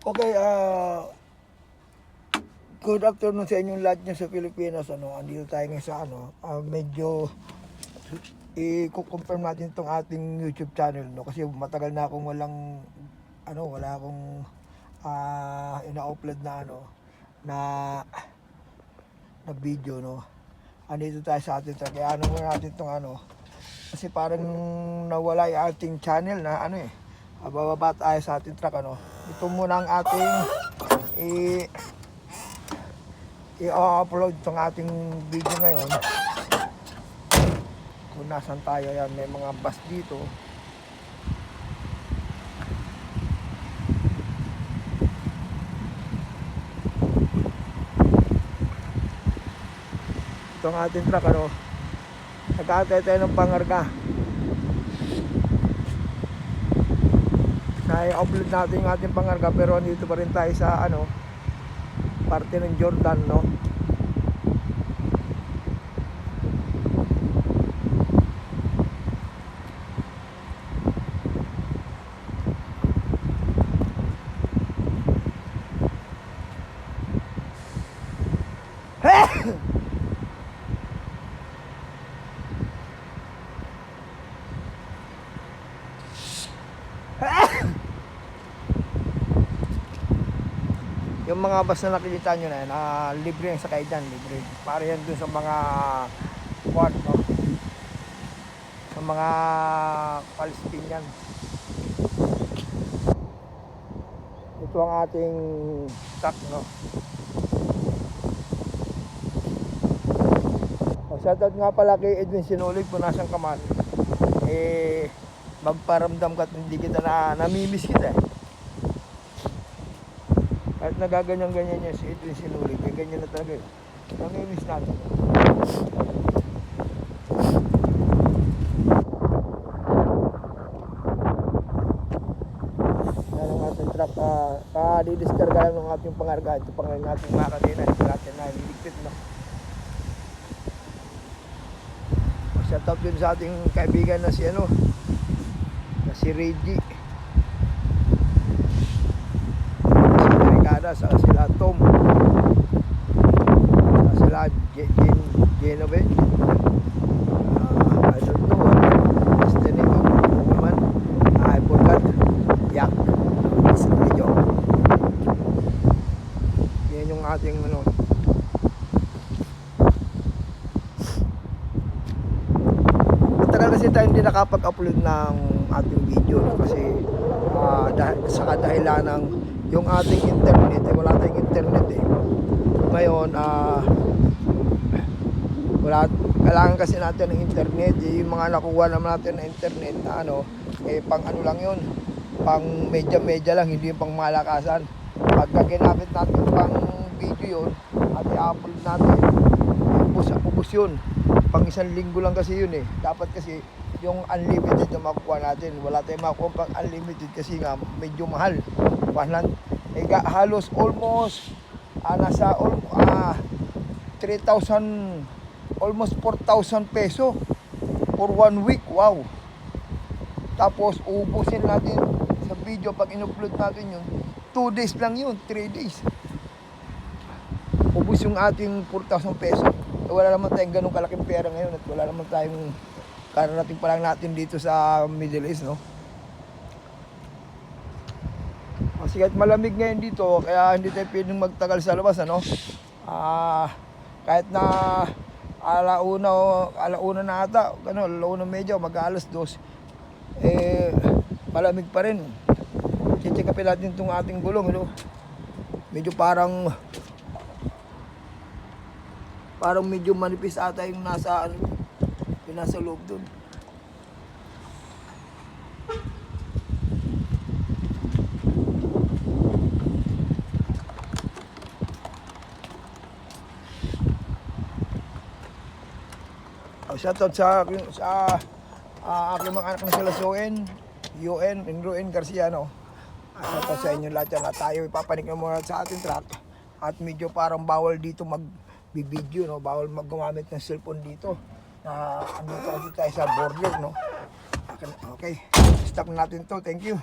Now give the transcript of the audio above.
Okay, good afternoon sa inyong lahat nyo sa Pilipinas. Andito tayo ngayon sa medyo i-confirm natin itong ating YouTube channel, no? Kasi matagal na akong wala akong ina-upload na video, no? Andito tayo sa ating track. Kaya muna natin itong kasi parang nawala yung ating channel na bababa tayo sa ating track, Ito muna ang ating i-upload itong ating video ngayon. Kung nasan tayo, yan, may mga bus dito. Ito ang ating truck, nag-aantay tayo ng pangarga. Na-upload natin yung ating pangarga, pero andito pa rin tayo sa parte ng Jordan, no? Yung mga bus na nakikita nyo na yan, libre yung sakay dyan, libre. Para yan dun sa mga quad, no? Sa mga Palestinian. Ito ang ating truck, no? Shoutout nga pala kay Edwin Sinulig, kung nasan ka man. Magparamdam ka at hindi kita namimiss kita, At nagaganyan-ganyan niya si Edwin Sinulig, ganyan na talaga yun. Namimiss natin. Yan ang ating truck. Didiskarga lang ng ating pangarga. Ito pang ang ating mga kanina. Ito natin na niligpit, no? Shoutout din sa ating kaibigan na si Reggie. Sa sila Tom, sa sila Genove, I don't know what's the name of the woman, I forgot. Yak, it's video. Yan yung ating matagal kasi tayo hindi nakapag-upload ng ating video, kasi sa kadahilan ng yung ating internet, wala tayong internet ngayon. Kailangan kasi natin ng internet, yung mga nakuha naman natin ng internet na pang lang yun, pang medya lang, hindi yung pang malakasan. Pagka ginamit natin pang video yun at i-upload natin, ubos yun, pang isang linggo lang kasi yun. Dapat kasi yung unlimited na makukuha natin. Wala tayong makukuha pang unlimited kasi nga medyo mahal. Halos almost nasa 3,000, almost 4,000 peso for 1 week. Wow. Tapos ubusin natin sa video pag in-upload natin yun, 2 days lang yun, 3 days ubus yung ating 4,000 peso. Wala naman tayong ganun kalaking pera ngayon, at wala naman tayong kararating pa lang natin dito sa Middle East, no? Kasi kahit malamig ngayon dito, kaya hindi tayo pwedeng magtagal sa labas, kahit na alauna na ata, alauna medyo, mag-alas 2, malamig pa rin. Check upin natin itong ating gulong, medyo parang medyo manipis ata yung nasa loob dun. Shoutout sa aking mga anak na sila Ruen Garcia, Shoutout sa inyo lahat yan. At tayo ipapanik na muna sa ating truck. At medyo parang bawal dito mag-video, bawal gumamit ng cellphone dito. Andito tayo sa border, Okay, stop natin to. Thank you.